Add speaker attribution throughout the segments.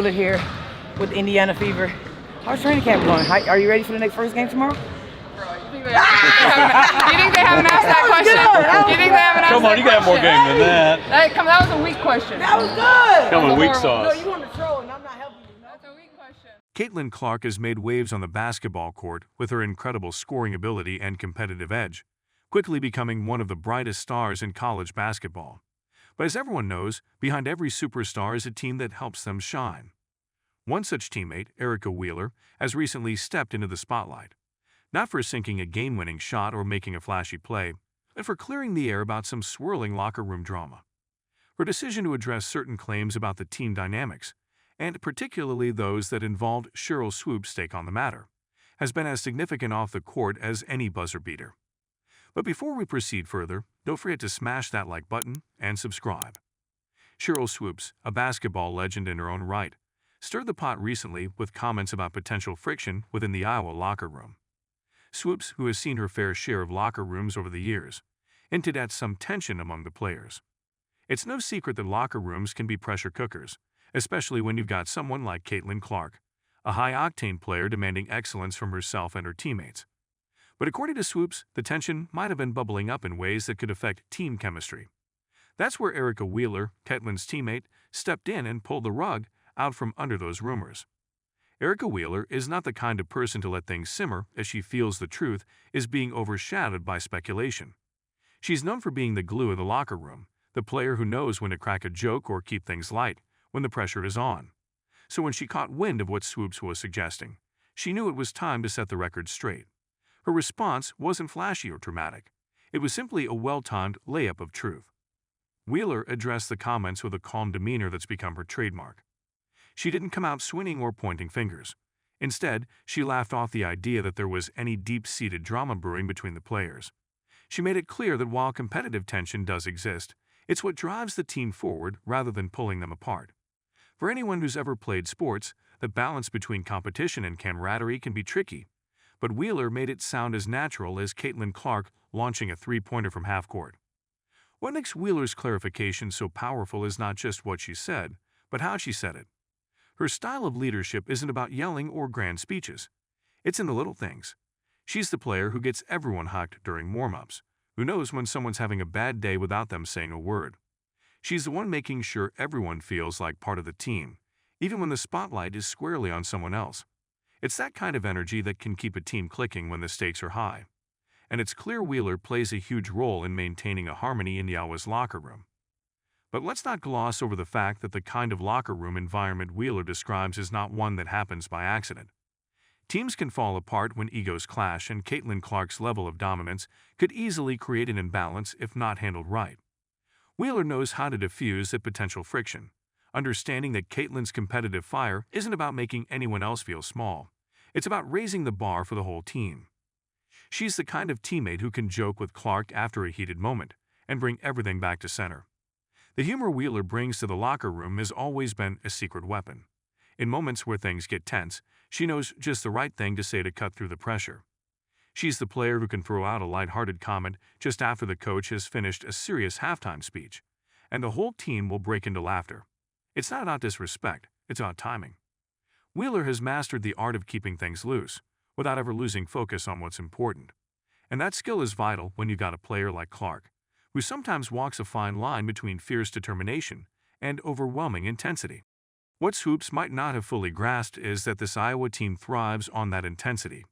Speaker 1: Wheeler here with Indiana Fever. How's training camp going? Are you ready for the next first game tomorrow?
Speaker 2: You think they haven't asked that question? You think they haven't asked
Speaker 3: Come on, you got more game than that.
Speaker 2: That was a weak question.
Speaker 1: That was good!
Speaker 3: Come on, weak sauce.
Speaker 1: No, you want to throw and I'm not helping you.
Speaker 2: That's a weak question.
Speaker 4: Caitlin Clark has made waves on the basketball court with her incredible scoring ability and competitive edge, quickly becoming one of the brightest stars in college basketball. But as everyone knows, behind every superstar is a team that helps them shine. One such teammate, Erica Wheeler, has recently stepped into the spotlight, not for sinking a game-winning shot or making a flashy play, but for clearing the air about some swirling locker room drama. Her decision to address certain claims about the team dynamics, and particularly those that involved Sheryl Swoopes' take on the matter, has been as significant off the court as any buzzer beater. But before we proceed further, don't forget to smash that like button and subscribe. Sheryl Swoopes, a basketball legend in her own right, stirred the pot recently with comments about potential friction within the Iowa locker room. Swoopes, who has seen her fair share of locker rooms over the years, hinted at some tension among the players. It's no secret that locker rooms can be pressure cookers, especially when you've got someone like Caitlin Clark, a high-octane player demanding excellence from herself and her teammates. But according to Swoopes, the tension might have been bubbling up in ways that could affect team chemistry. That's where Erica Wheeler, Caitlin's teammate, stepped in and pulled the rug out from under those rumors. Erica Wheeler is not the kind of person to let things simmer as she feels the truth is being overshadowed by speculation. She's known for being the glue in the locker room, the player who knows when to crack a joke or keep things light when the pressure is on. So when she caught wind of what Swoopes was suggesting, she knew it was time to set the record straight. Her response wasn't flashy or dramatic. It was simply a well-timed layup of truth. Wheeler addressed the comments with a calm demeanor that's become her trademark. She didn't come out swinging or pointing fingers. Instead, she laughed off the idea that there was any deep-seated drama brewing between the players. She made it clear that while competitive tension does exist, it's what drives the team forward rather than pulling them apart. For anyone who's ever played sports, the balance between competition and camaraderie can be tricky, but Wheeler made it sound as natural as Caitlin Clark launching a three-pointer from half-court. What makes Wheeler's clarification so powerful is not just what she said, but how she said it. Her style of leadership isn't about yelling or grand speeches. It's in the little things. She's the player who gets everyone hyped during warm-ups, who knows when someone's having a bad day without them saying a word. She's the one making sure everyone feels like part of the team, even when the spotlight is squarely on someone else. It's that kind of energy that can keep a team clicking when the stakes are high. And it's clear Wheeler plays a huge role in maintaining a harmony in Iowa's locker room. But let's not gloss over the fact that the kind of locker room environment Wheeler describes is not one that happens by accident. Teams can fall apart when egos clash, and Caitlin Clark's level of dominance could easily create an imbalance if not handled right. Wheeler knows how to diffuse that potential friction, understanding that Caitlin's competitive fire isn't about making anyone else feel small. It's about raising the bar for the whole team. She's the kind of teammate who can joke with Clark after a heated moment and bring everything back to center. The humor Wheeler brings to the locker room has always been a secret weapon. In moments where things get tense, she knows just the right thing to say to cut through the pressure. She's the player who can throw out a lighthearted comment just after the coach has finished a serious halftime speech, and the whole team will break into laughter. It's not about disrespect, it's about timing. Wheeler has mastered the art of keeping things loose, without ever losing focus on what's important. And that skill is vital when you've got a player like Clark, who sometimes walks a fine line between fierce determination and overwhelming intensity. What Swoopes might not have fully grasped is that this Iowa team thrives on that intensity.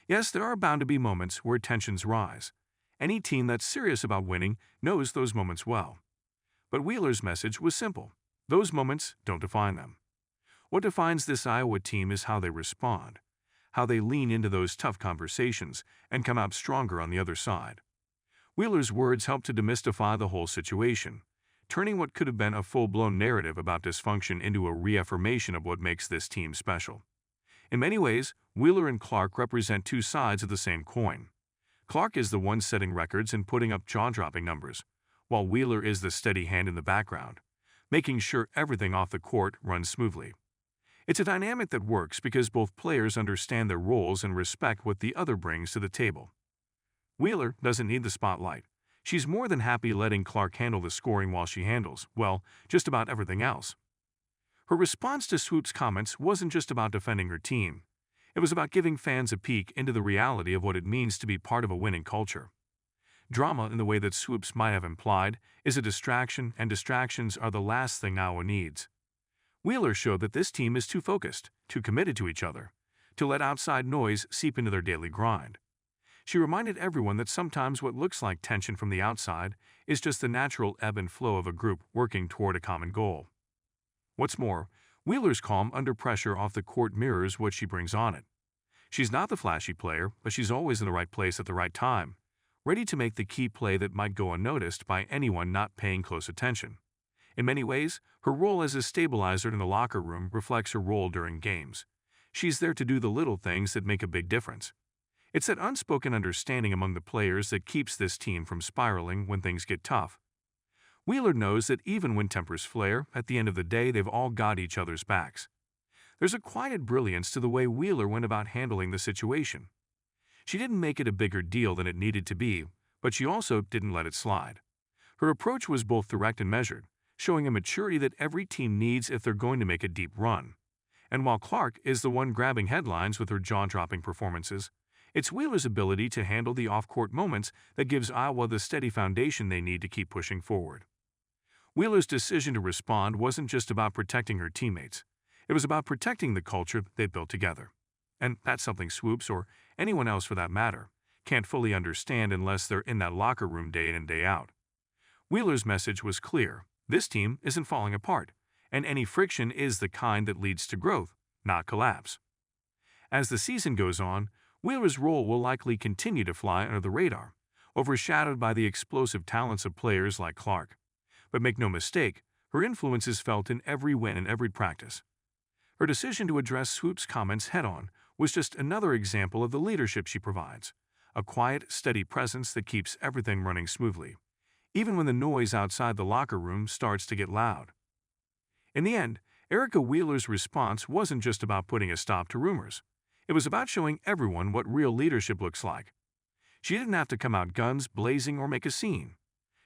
Speaker 4: Yes, there are bound to be moments where tensions rise. Any team that's serious about winning knows those moments well. But Wheeler's message was simple. Those moments don't define them. What defines this Iowa team is how they respond, how they lean into those tough conversations and come out stronger on the other side. Wheeler's words helped to demystify the whole situation, turning what could have been a full-blown narrative about dysfunction into a reaffirmation of what makes this team special. In many ways, Wheeler and Clark represent two sides of the same coin. Clark is the one setting records and putting up jaw-dropping numbers, while Wheeler is the steady hand in the background, making sure everything off the court runs smoothly. It's a dynamic that works because both players understand their roles and respect what the other brings to the table. Wheeler doesn't need the spotlight. She's more than happy letting Clark handle the scoring while she handles, well, just about everything else. Her response to Swoopes' comments wasn't just about defending her team. It was about giving fans a peek into the reality of what it means to be part of a winning culture. Drama, in the way that Swoopes might have implied, is a distraction, and distractions are the last thing Iowa needs. Wheeler showed that this team is too focused, too committed to each other, to let outside noise seep into their daily grind. She reminded everyone that sometimes what looks like tension from the outside is just the natural ebb and flow of a group working toward a common goal. What's more, Wheeler's calm under pressure off the court mirrors what she brings on it. She's not the flashy player, but she's always in the right place at the right time, ready to make the key play that might go unnoticed by anyone not paying close attention. In many ways, her role as a stabilizer in the locker room reflects her role during games. She's there to do the little things that make a big difference. It's that unspoken understanding among the players that keeps this team from spiraling when things get tough. Wheeler knows that even when tempers flare, at the end of the day they've all got each other's backs. There's a quiet brilliance to the way Wheeler went about handling the situation. She didn't make it a bigger deal than it needed to be, but she also didn't let it slide. Her approach was both direct and measured, showing a maturity that every team needs if they're going to make a deep run. And while Clark is the one grabbing headlines with her jaw-dropping performances, it's Wheeler's ability to handle the off-court moments that gives Iowa the steady foundation they need to keep pushing forward. Wheeler's decision to respond wasn't just about protecting her teammates. It was about protecting the culture they built together. And that's something Swoopes, or anyone else for that matter, can't fully understand unless they're in that locker room day in and day out. Wheeler's message was clear. This team isn't falling apart, and any friction is the kind that leads to growth, not collapse. As the season goes on, Wheeler's role will likely continue to fly under the radar, overshadowed by the explosive talents of players like Clark. But make no mistake, her influence is felt in every win and every practice. Her decision to address Swoopes' comments head-on was just another example of the leadership she provides, a quiet, steady presence that keeps everything running smoothly, even when the noise outside the locker room starts to get loud. In the end, Erica Wheeler's response wasn't just about putting a stop to rumors. It was about showing everyone what real leadership looks like. She didn't have to come out guns blazing or make a scene.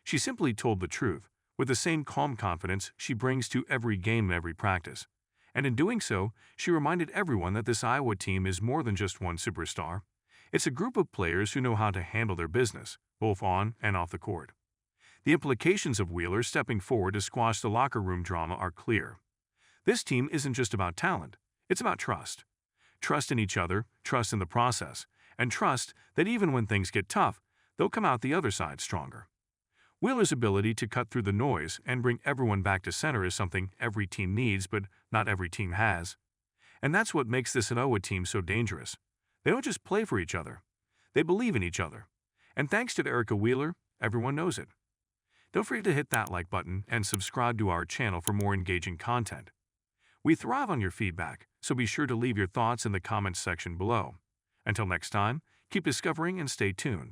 Speaker 4: She simply told the truth, with the same calm confidence she brings to every game and every practice. And in doing so, she reminded everyone that this Iowa team is more than just one superstar. It's a group of players who know how to handle their business, both on and off the court. The implications of Wheeler stepping forward to squash the locker room drama are clear. This team isn't just about talent, it's about trust. Trust in each other, trust in the process, and trust that even when things get tough, they'll come out the other side stronger. Wheeler's ability to cut through the noise and bring everyone back to center is something every team needs, but not every team has. And that's what makes this Iowa team so dangerous. They don't just play for each other. They believe in each other. And thanks to Erica Wheeler, everyone knows it. Don't forget to hit that like button and subscribe to our channel for more engaging content. We thrive on your feedback, so be sure to leave your thoughts in the comments section below. Until next time, keep discovering and stay tuned.